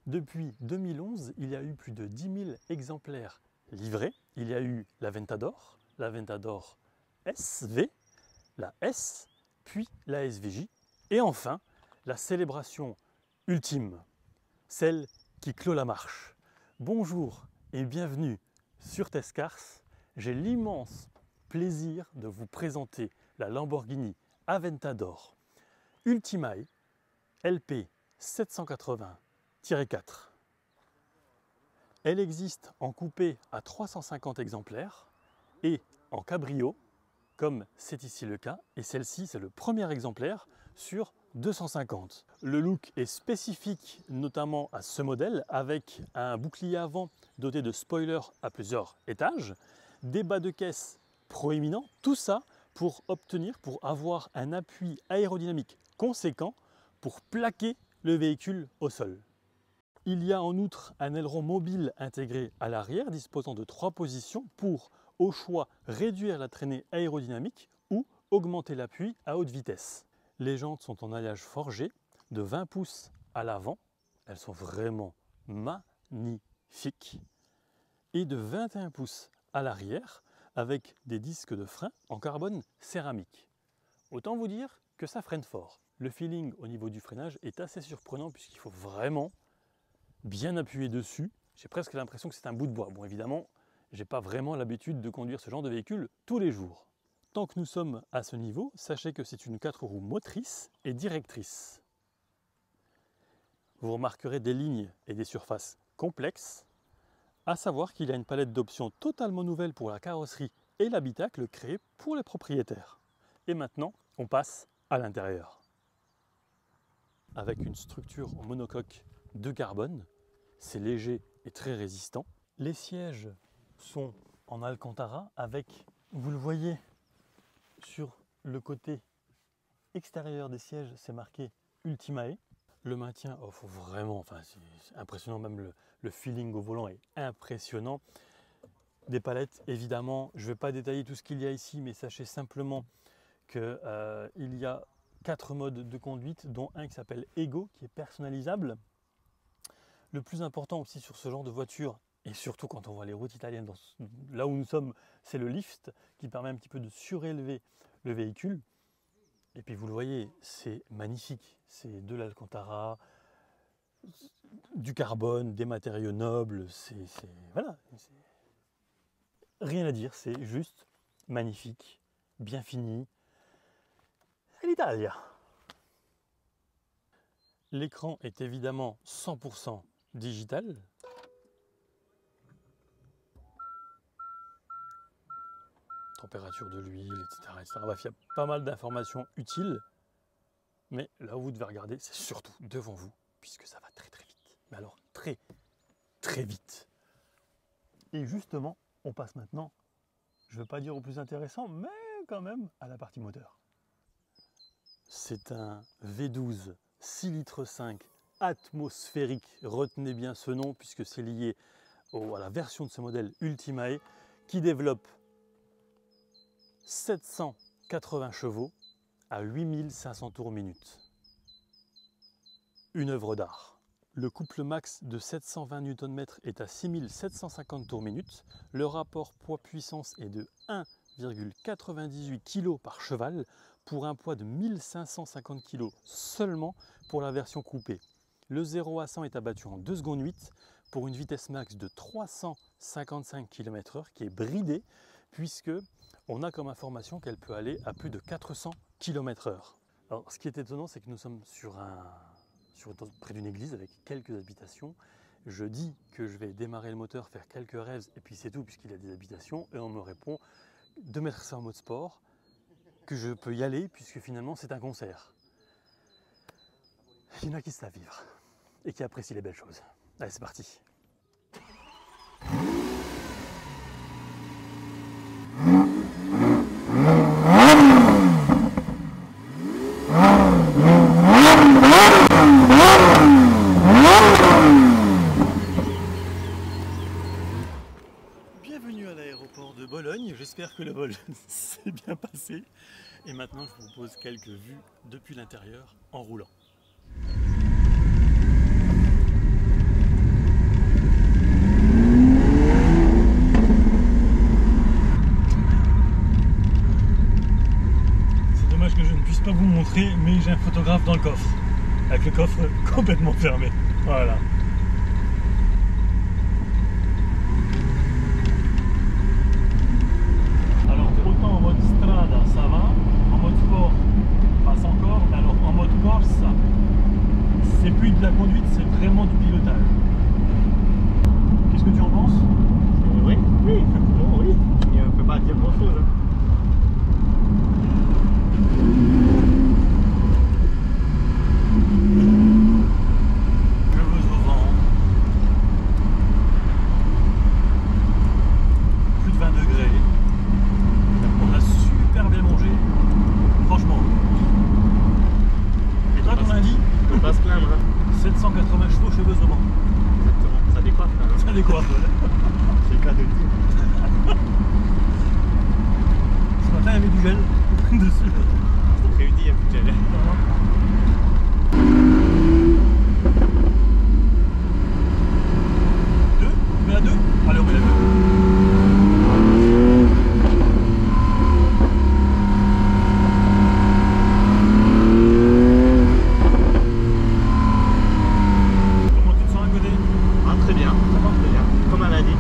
Depuis 2011, il y a eu plus de 10 000 exemplaires livrés. Il y a eu l'Aventador SV, la S, puis la SVJ, et enfin la célébration ultime, celle qui clôt la marche. Bonjour et bienvenue sur Tescars. J'ai l'immense plaisir de vous présenter la Lamborghini Aventador Ultimae LP 780-4. Elle existe en coupé à 350 exemplaires et en cabrio, comme c'est ici le cas, et celle-ci c'est le premier exemplaire sur 250. Le look est spécifique notamment à ce modèle avec un bouclier avant doté de spoilers à plusieurs étages, des bas de caisse proéminents, tout ça pour avoir un appui aérodynamique conséquent pour plaquer le véhicule au sol. Il y a en outre un aileron mobile intégré à l'arrière disposant de 3 positions pour, au choix, réduire la traînée aérodynamique ou augmenter l'appui à haute vitesse. Les jantes sont en alliage forgé de 20 pouces à l'avant, elles sont vraiment magnifiques, et de 21 pouces à l'arrière avec des disques de frein en carbone céramique. Autant vous dire que ça freine fort. Le feeling au niveau du freinage est assez surprenant puisqu'il faut vraiment bien appuyer dessus. J'ai presque l'impression que c'est un bout de bois. Bon, évidemment, je n'ai pas vraiment l'habitude de conduire ce genre de véhicule tous les jours. Tant que nous sommes à ce niveau, sachez que c'est une 4 roues motrice et directrice. Vous remarquerez des lignes et des surfaces complexes, à savoir qu'il y a une palette d'options totalement nouvelle pour la carrosserie et l'habitacle créé pour les propriétaires. Et maintenant, on passe à l'intérieur. Avec une structure en monocoque de carbone, c'est léger et très résistant. Les sièges sont en Alcantara avec, vous le voyez, sur le côté extérieur des sièges, c'est marqué Ultimae. Le maintien, faut vraiment, c'est impressionnant, même le feeling au volant est impressionnant. Des palettes, évidemment, je ne vais pas détailler tout ce qu'il y a ici, mais sachez simplement qu'il y a 4 modes de conduite, dont un qui s'appelle Ego, qui est personnalisable. Le plus important aussi sur ce genre de voiture, et surtout quand on voit les routes italiennes, là où nous sommes, c'est le lift, qui permet un petit peu de surélever le véhicule. Et puis vous le voyez, c'est magnifique. C'est de l'Alcantara, du carbone, des matériaux nobles, voilà. Rien à dire, c'est juste magnifique, bien fini. C'est l'Italia. L'écran est évidemment 100% digital. Température de l'huile, etc. Bref, il y a pas mal d'informations utiles. Mais là où vous devez regarder, c'est surtout devant vous, puisque ça va très très vite. Mais alors très très vite. Et justement, on passe maintenant, je ne veux pas dire au plus intéressant, mais quand même à la partie moteur. C'est un V12 6 litres 5 atmosphérique, retenez bien ce nom puisque c'est lié à la version de ce modèle Ultimae qui développe 780 chevaux à 8500 tours minute. Une œuvre d'art. Le couple max de 720 Nm est à 6750 tours minute. Le rapport poids-puissance est de 1,98 kg par cheval pour un poids de 1550 kg seulement pour la version coupée. Le 0 à 100 est abattu en 2 secondes 8 pour une vitesse max de 355 km/h qui est bridée puisque on a comme information qu'elle peut aller à plus de 400 km/h. Alors ce qui est étonnant, c'est que nous sommes près d'une église avec quelques habitations. Je dis que je vais démarrer le moteur, faire quelques rêves et puis c'est tout puisqu'il y a des habitations et on me répond de mettre ça en mode sport, que je peux y aller puisque finalement c'est un concert. Il y en a qui savent vivre et qui apprécient les belles choses. Allez, c'est parti. Bienvenue à l'aéroport de Bologne, j'espère que le vol s'est bien passé. Et maintenant je vous propose quelques vues depuis l'intérieur en roulant. coffre, avec le coffre complètement fermé. Voilà. Alors autant en mode strada ça va, en mode sport passe encore, alors en mode Corse c'est plus de la conduite, c'est vraiment du pilotage. Qu'est-ce que tu en penses? Oui, oui, bon, oui. Et on peut pas dire grand chose. Cheveux au vent. Plus de 20 degrés. On a super bien mangé. Franchement. Et toi, ton avis? On peut pas se plaindre. 780 chevaux, cheveux au vent. Exactement, ça décoiffe là. Ça décoiffe. C'est le cas de le dire. Ce matin, il y avait du gel dessus. Cet après-midi, il y a plus de gel. Deux? On met à deux? Allez, on met à deux. Comment tu te sens à côté? Ah, très bien, ça va très bien. Comme elle a dit.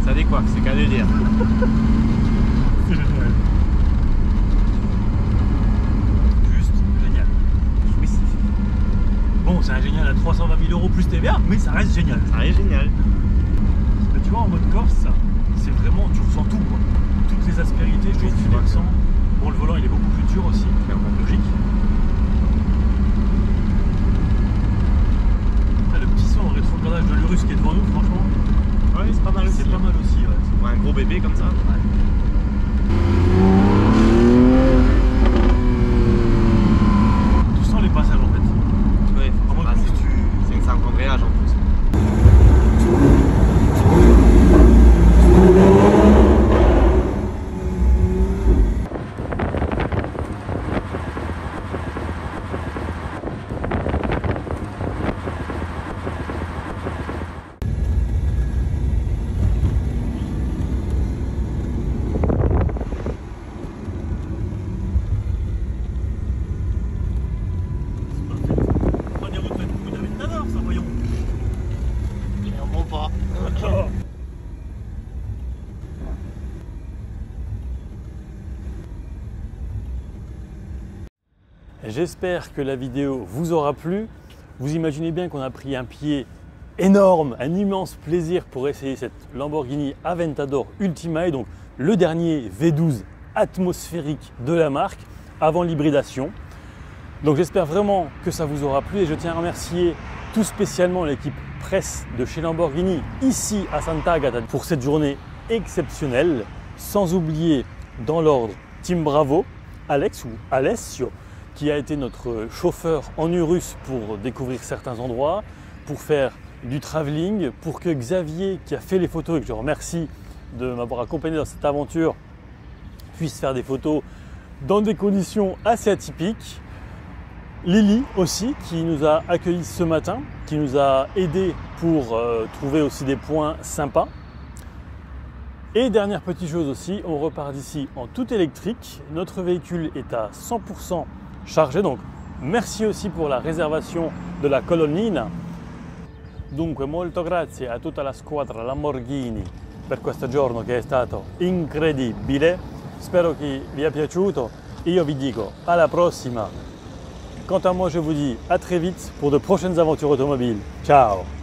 Ça décoiffe, c'est qu'à le dire. C'est génial. Juste génial. Jouissif. Bon, c'est un génial à 320 000 € plus TVA, mais ça reste génial. Ça est génial. Mais tu vois, en mode Corse, c'est vraiment, tu ressens tout, quoi. Toutes les aspérités, je trouve que tu les ressens. Bon, le volant, il est beaucoup plus dur aussi, logique. Ah, le petit son en rétrogradage de l'Urus qui est devant nous, franchement, Ouais, c'est pas mal aussi. c'est pas mal aussi. Ouais. Pour un gros bébé comme ça. Tu sens les passages en fait. Ouais, En mode bah, course, c'est une 5 embrayages en plus. Première retraite pour David Nadar, ça, voyons. Clairement pas. J'espère que la vidéo vous aura plu. Vous imaginez bien qu'on a pris un pied énorme, un immense plaisir pour essayer cette Lamborghini Aventador Ultima, donc le dernier V12 atmosphérique de la marque avant l'hybridation. Donc j'espère vraiment que ça vous aura plu et je tiens à remercier tout spécialement l'équipe presse de chez Lamborghini ici à Sant'Agata pour cette journée exceptionnelle. Sans oublier dans l'ordre Team Bravo, Alex ou Alessio, qui a été notre chauffeur en Urus pour découvrir certains endroits, pour faire du travelling, pour que Xavier, qui a fait les photos et que je remercie de m'avoir accompagné dans cette aventure, puisse faire des photos dans des conditions assez atypiques. Lily aussi, qui nous a accueillis ce matin, qui nous a aidés pour trouver aussi des points sympas. Et dernière petite chose aussi, on repart d'ici en tout électrique. Notre véhicule est à 100% chargé, donc merci aussi pour la réservation de la colonnina. Dunque molto grazie a tutta la squadra Lamborghini per questo giorno che è stato incredibile. Spero che vi è piaciuto e io vi dico alla prossima. Quant à moi, je vous dis à très vite pour de prochaines aventures automobiles. Ciao!